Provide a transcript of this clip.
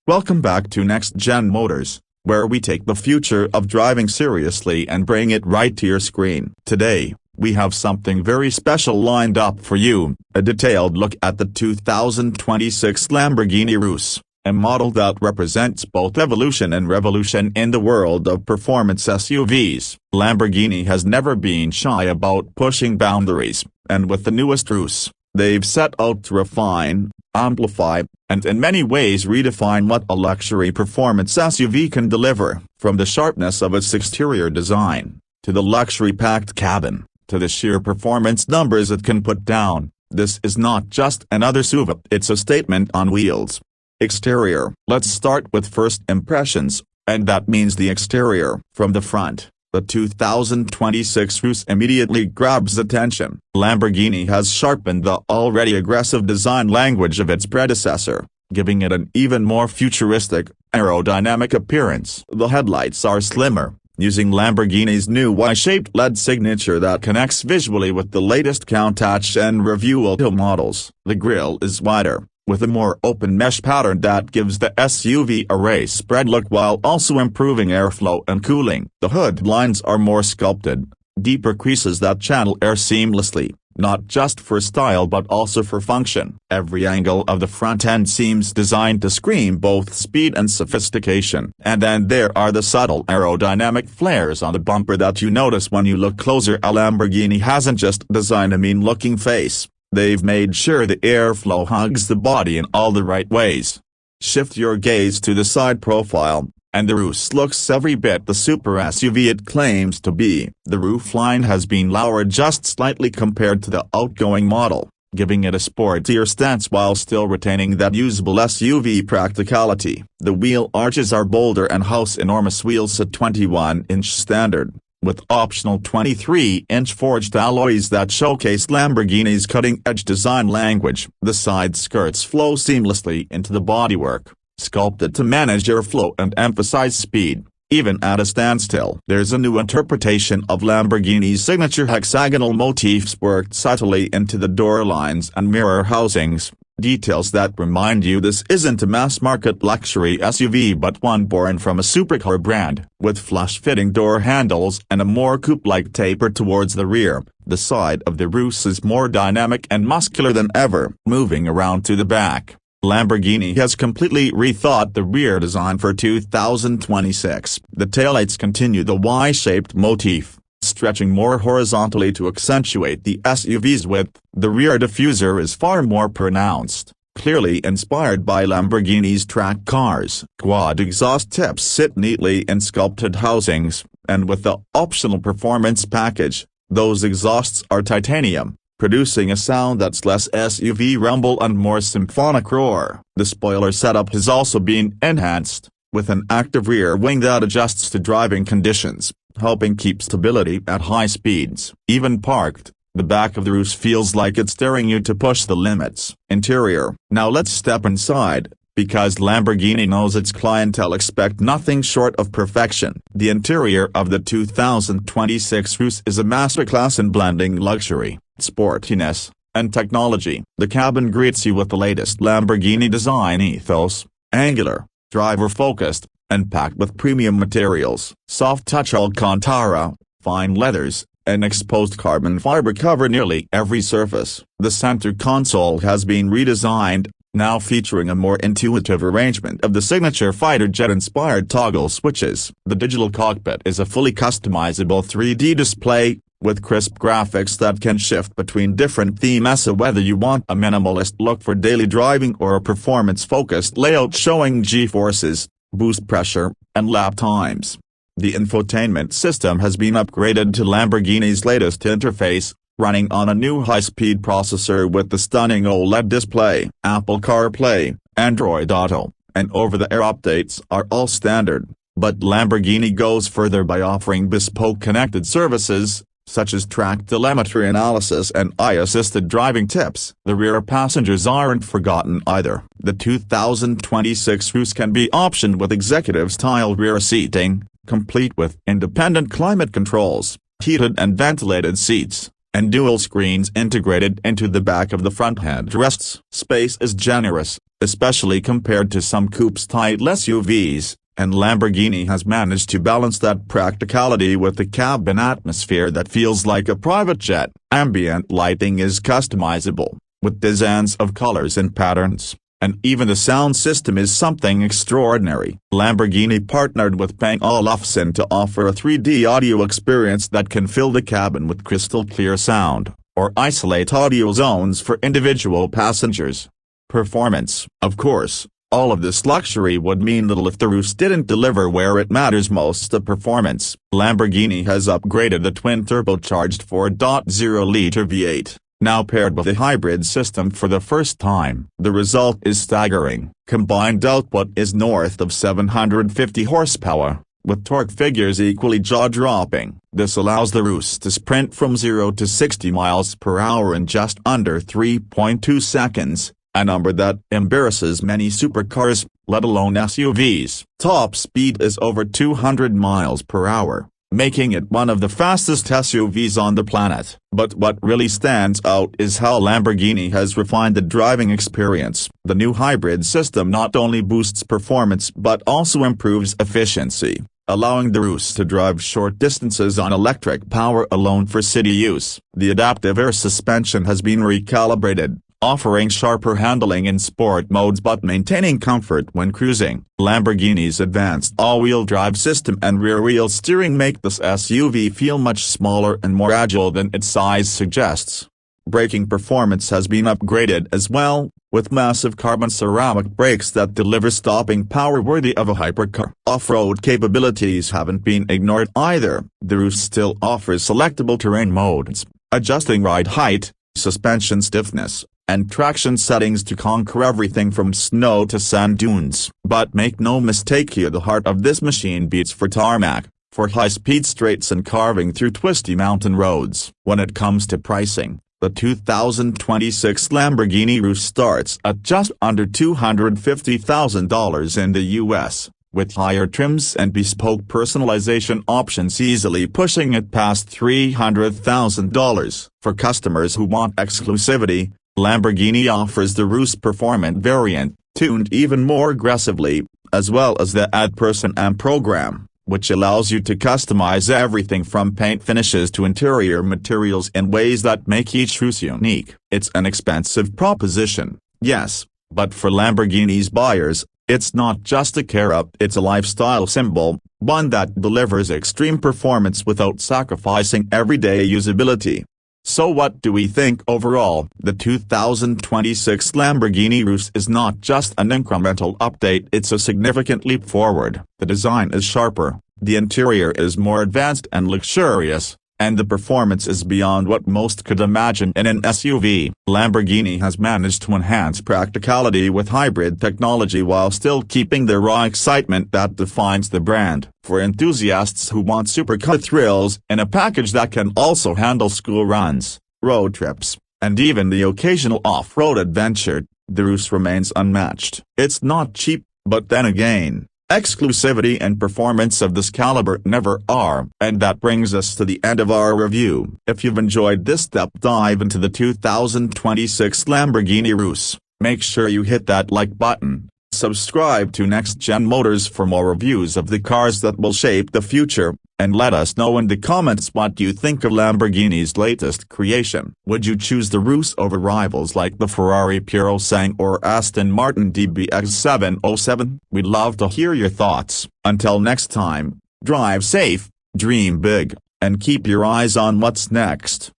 Welcome back to Next Gen Motors, where we take the future of driving seriously and bring it right to your screen. Today, we have something very special lined up for you, a detailed look at the 2026 Lamborghini Urus, a model that represents both evolution and revolution in the world of performance SUVs. Lamborghini has never been shy about pushing boundaries, and with the newest Urus, they've set out to refine, amplify, and in many ways redefine what a luxury performance SUV can deliver. From the sharpness of its exterior design, to the luxury-packed cabin, to the sheer performance numbers it can put down, this is not just another SUV, it's a statement on wheels. Exterior. Let's start with first impressions, and that means the exterior. From the front, the 2026 Urus immediately grabs attention. Lamborghini has sharpened the already aggressive design language of its predecessor, giving it an even more futuristic, aerodynamic appearance. The headlights are slimmer, using Lamborghini's new Y-shaped LED signature that connects visually with the latest Countach and Revue Auto models. The grille is wider, with a more open mesh pattern that gives the SUV a race-bred look while also improving airflow and cooling. The hood lines are more sculpted, deeper creases that channel air seamlessly, not just for style but also for function. Every angle of the front end seems designed to scream both speed and sophistication. And then there are the subtle aerodynamic flares on the bumper that you notice when you look closer. A Lamborghini hasn't just designed a mean-looking face. They've made sure the airflow hugs the body in all the right ways. Shift your gaze to the side profile, and the Urus looks every bit the super SUV it claims to be. The roofline has been lowered just slightly compared to the outgoing model, giving it a sportier stance while still retaining that usable SUV practicality. The wheel arches are bolder and house enormous wheels at 21-inch standard, with optional 23-inch forged alloys that showcase Lamborghini's cutting-edge design language. The side skirts flow seamlessly into the bodywork, sculpted to manage airflow and emphasize speed, even at a standstill. There's a new interpretation of Lamborghini's signature hexagonal motifs worked subtly into the door lines and mirror housings, details that remind you this isn't a mass-market luxury SUV but one born from a supercar brand. With flush-fitting door handles and a more coupe-like taper towards the rear, the side of the Urus is more dynamic and muscular than ever. Moving around to the back, Lamborghini has completely rethought the rear design for 2026. The taillights continue the Y-shaped motif, stretching more horizontally to accentuate the SUV's width. The rear diffuser is far more pronounced, clearly inspired by Lamborghini's track cars. Quad exhaust tips sit neatly in sculpted housings, and with the optional performance package, those exhausts are titanium, producing a sound that's less SUV rumble and more symphonic roar. The spoiler setup has also been enhanced, with an active rear wing that adjusts to driving conditions, helping keep stability at high speeds. Even parked, the back of the Urus feels like it's daring you to push the limits. Interior. Now let's step inside, because Lamborghini knows its clientele expect nothing short of perfection. The interior of the 2026 Urus is a masterclass in blending luxury, sportiness, and technology. The cabin greets you with the latest Lamborghini design ethos, angular, driver-focused, and packed with premium materials. Soft-touch Alcantara, fine leathers, and exposed carbon fiber cover nearly every surface. The center console has been redesigned, now featuring a more intuitive arrangement of the signature fighter jet-inspired toggle switches. The digital cockpit is a fully customizable 3D display, with crisp graphics that can shift between different themes, so whether you want a minimalist look for daily driving or a performance-focused layout showing G-forces, boost pressure, and lap times. The infotainment system has been upgraded to Lamborghini's latest interface, running on a new high-speed processor with the stunning OLED display. Apple CarPlay, Android Auto, and over-the-air updates are all standard, but Lamborghini goes further by offering bespoke connected services, such as track telemetry analysis and eye-assisted driving tips. The rear passengers aren't forgotten either. The 2026 Urus can be optioned with executive-style rear seating, complete with independent climate controls, heated and ventilated seats, and dual screens integrated into the back of the front headrests. Space is generous, especially compared to some coupe-style SUVs, and Lamborghini has managed to balance that practicality with the cabin atmosphere that feels like a private jet. Ambient lighting is customizable, with designs of colors and patterns, and even the sound system is something extraordinary. Lamborghini partnered with Bang Olufsen to offer a 3D audio experience that can fill the cabin with crystal clear sound, or isolate audio zones for individual passengers. Performance. Of course, all of this luxury would mean little if the Urus didn't deliver where it matters most: the performance. Lamborghini has upgraded the twin-turbocharged 4.0-liter V8, now paired with a hybrid system for the first time. The result is staggering. Combined output is north of 750 horsepower, with torque figures equally jaw-dropping. This allows the Urus to sprint from 0 to 60 miles per hour in just under 3.2 seconds, a number that embarrasses many supercars, let alone SUVs. Top speed is over 200 miles per hour, making it one of the fastest SUVs on the planet. But what really stands out is how Lamborghini has refined the driving experience. The new hybrid system not only boosts performance but also improves efficiency, allowing the Urus to drive short distances on electric power alone for city use. The adaptive air suspension has been recalibrated, offering sharper handling in sport modes but maintaining comfort when cruising. Lamborghini's advanced all-wheel drive system and rear-wheel steering make this SUV feel much smaller and more agile than its size suggests. Braking performance has been upgraded as well, with massive carbon ceramic brakes that deliver stopping power worthy of a hypercar. Off-road capabilities haven't been ignored either. The Urus still offers selectable terrain modes, adjusting ride height, suspension stiffness, and traction settings to conquer everything from snow to sand dunes. But make no mistake here, the heart of this machine beats for tarmac, for high-speed straights and carving through twisty mountain roads. When it comes to pricing, the 2026 Lamborghini Urus starts at just under $250,000 in the US, with higher trims and bespoke personalization options easily pushing it past $300,000. For customers who want exclusivity, Lamborghini offers the Urus Performant variant, tuned even more aggressively, as well as the Personam program, which allows you to customize everything from paint finishes to interior materials in ways that make each Urus unique. It's an expensive proposition, yes, but for Lamborghini's buyers, it's not just a car, it's a lifestyle symbol, one that delivers extreme performance without sacrificing everyday usability. So what do we think overall? The 2026 Lamborghini Urus is not just an incremental update, it's a significant leap forward. The design is sharper, the interior is more advanced and luxurious, and the performance is beyond what most could imagine in an SUV. Lamborghini has managed to enhance practicality with hybrid technology while still keeping the raw excitement that defines the brand. For enthusiasts who want supercar thrills in a package that can also handle school runs, road trips, and even the occasional off-road adventure, the Urus remains unmatched. It's not cheap, but then again, exclusivity and performance of this caliber never are. And that brings us to the end of our review. If you've enjoyed this deep dive into the 2026 Lamborghini Urus, make sure you hit that like button. Subscribe to Next Gen Motors for more reviews of the cars that will shape the future, and let us know in the comments what you think of Lamborghini's latest creation. Would you choose the Urus over rivals like the Ferrari Purosangue or Aston Martin DBX 707? We'd love to hear your thoughts. Until next time, drive safe, dream big, and keep your eyes on what's next.